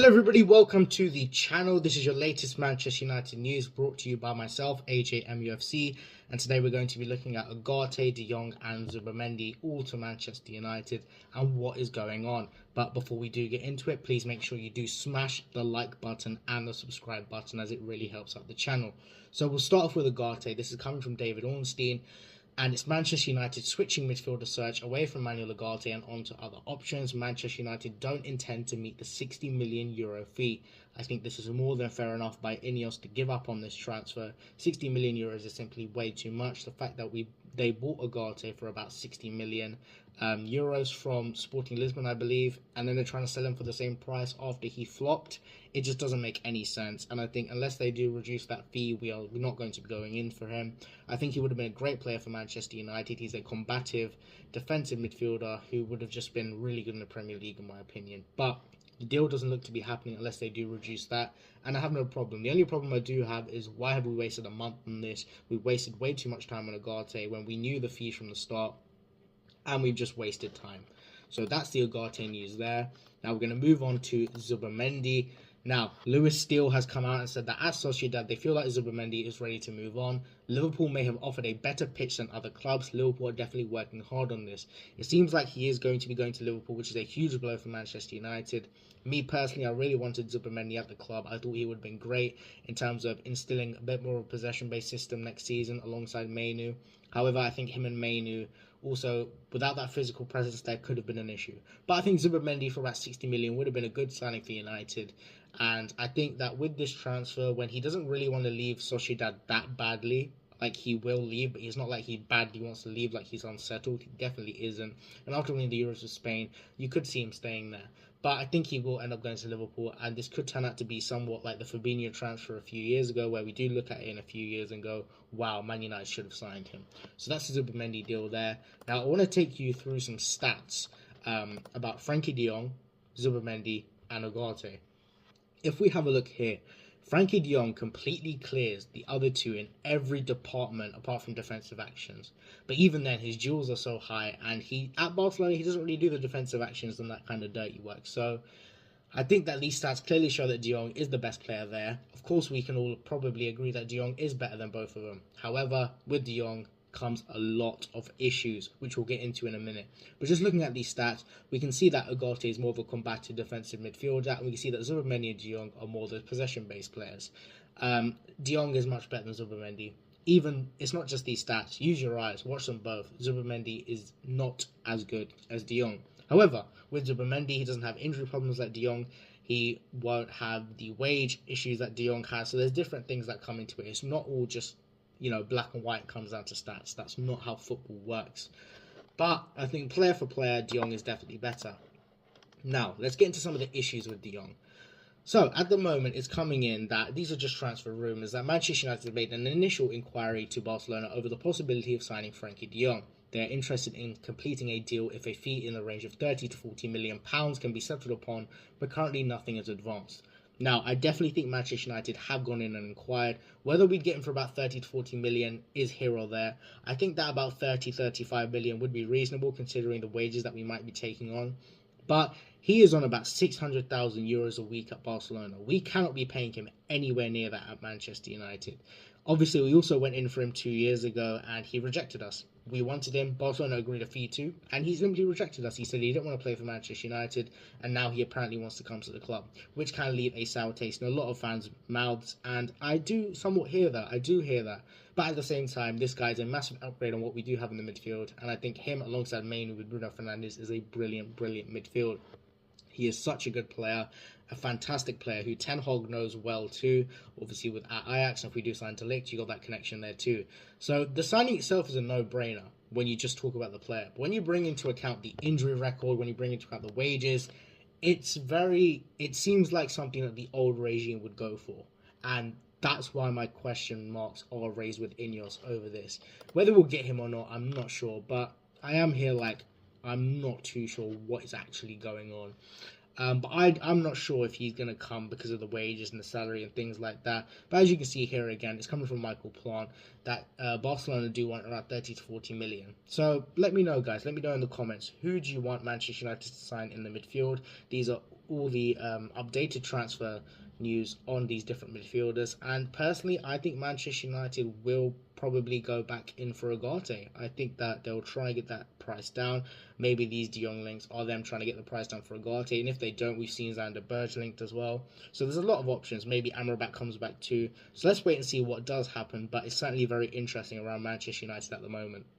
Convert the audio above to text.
Hello everybody, welcome to the channel. This is your latest Manchester United news brought to you by myself, AJMUFC, and today we're going to be looking at Ugarte, De Jong and Zubimendi, all to Manchester United, and what is going on. But before we do get into it, please make sure you do smash the like button and the subscribe button, as it really helps out the channel. So we'll start off with Ugarte. This is coming from David Ornstein. And it's Manchester United switching midfielder search away from Manuel Ugarte and onto other options. Manchester United don't intend to meet the €60 million fee. I think this is more than fair enough by Ineos to give up on this transfer. €60 million is simply way too much. The fact that they bought Ugarte for about €60 million from Sporting Lisbon, I believe, and then they're trying to sell him for the same price after he flopped. It just doesn't make any sense, and I think unless they do reduce that fee, we're not going to be going in for him. I think he would have been a great player for Manchester United. He's a combative defensive midfielder who would have just been really good in the Premier League, in my opinion. But the deal doesn't look to be happening unless they do reduce that, and I have no problem. The only problem I do have is, why have we wasted a month on this? We wasted way too much time on Ugarte when we knew the fees from the start, and we've just wasted time. So that's the Ugarte news there. Now we're going to move on to Zubimendi. Now, Lewis Steele has come out and said that at Sociedad, they feel like Zubimendi is ready to move on. Liverpool may have offered a better pitch than other clubs. Liverpool are definitely working hard on this. It seems like he is going to be going to Liverpool, which is a huge blow for Manchester United. Me personally, I really wanted Zubimendi at the club. I thought he would have been great in terms of instilling a bit more of a possession-based system next season alongside Mainu. However, I think him and Mainu, also, without that physical presence, there could have been an issue. But I think Zubimendi for about 60 million would have been a good signing for United. And I think that with this transfer, when he doesn't really want to leave Sociedad that badly, like he will leave, but he's not like he badly wants to leave, like he's unsettled. He definitely isn't. And after winning the Euros with Spain, you could see him staying there. But I think he will end up going to Liverpool, and this could turn out to be somewhat like the Fabinho transfer a few years ago, where we do look at it in a few years and go, wow, Man United should have signed him. So that's the Zubimendi deal there. Now, I want to take you through some stats about Frenkie De Jong, Zubimendi, and Ugarte. If we have a look here, Frenkie De Jong completely clears the other two in every department apart from defensive actions. But even then, his duels are so high, and at Barcelona, he doesn't really do the defensive actions and that kind of dirty work. So I think that these stats clearly show that De Jong is the best player there. Of course, we can all probably agree that De Jong is better than both of them. However, with De Jong comes a lot of issues, which we'll get into in a minute. But just looking at these stats, we can see that Ugarte is more of a combative defensive midfielder, and we can see that Zubimendi and De Jong are more the possession-based players. De Jong is much better than Zubimendi. Even, it's not just these stats. Use your eyes, watch them both. Zubimendi is not as good as De Jong. However, with Zubimendi, he doesn't have injury problems like De Jong. He won't have the wage issues that De Jong has. So there's different things that come into it. It's not all just, black and white comes down to stats. That's not how football works. But I think player for player, De Jong is definitely better. Now, let's get into some of the issues with De Jong. So, at the moment, it's coming in that these are just transfer rumours, that Manchester United made an initial inquiry to Barcelona over the possibility of signing Frenkie De Jong. They are interested in completing a deal if a fee in the range of £30 to £40 million can be settled upon, but currently nothing is advanced. Now, I definitely think Manchester United have gone in and inquired. Whether we'd get him for about 30 to 40 million is here or there. I think that about 30, 35 million would be reasonable considering the wages that we might be taking on. But he is on about €600,000 a week at Barcelona. We cannot be paying him anywhere near that at Manchester United. Obviously, we also went in for him 2 years ago and he rejected us. We wanted him, Barcelona agreed a fee too, and he simply rejected us. He said he didn't want to play for Manchester United, and now he apparently wants to come to the club, which can leave a sour taste in a lot of fans' mouths, and I do somewhat hear that. But at the same time, this guy's a massive upgrade on what we do have in the midfield, and I think him alongside Mainu with Bruno Fernandes is a brilliant, brilliant midfield. He is such a good player, a fantastic player who Ten Hag knows well too. Obviously with Ajax, and if we do sign De Ligt, you got that connection there too. So the signing itself is a no-brainer when you just talk about the player. But when you bring into account the injury record, when you bring into account the wages, it seems like something that the old regime would go for. And that's why my question marks are raised with Ineos over this. Whether we'll get him or not, I'm not sure. But I am here I'm not too sure what is actually going on. But I'm not sure if he's going to come because of the wages and the salary and things like that. But as you can see here again, it's coming from Michael Plant that Barcelona do want around 30 to 40 million. So let me know, guys. Let me know in the comments. Who do you want Manchester United to sign in the midfield? These are all the updated transfer news on these different midfielders. And personally, I think Manchester United will probably go back in for Ugarte. I think that they'll try and get that price down. Maybe these De Jong links are them trying to get the price down for Ugarte. And if they don't, we've seen Sander Berge linked as well. So there's a lot of options. Maybe Amrabat comes back too. So let's wait and see what does happen. But it's certainly very interesting around Manchester United at the moment.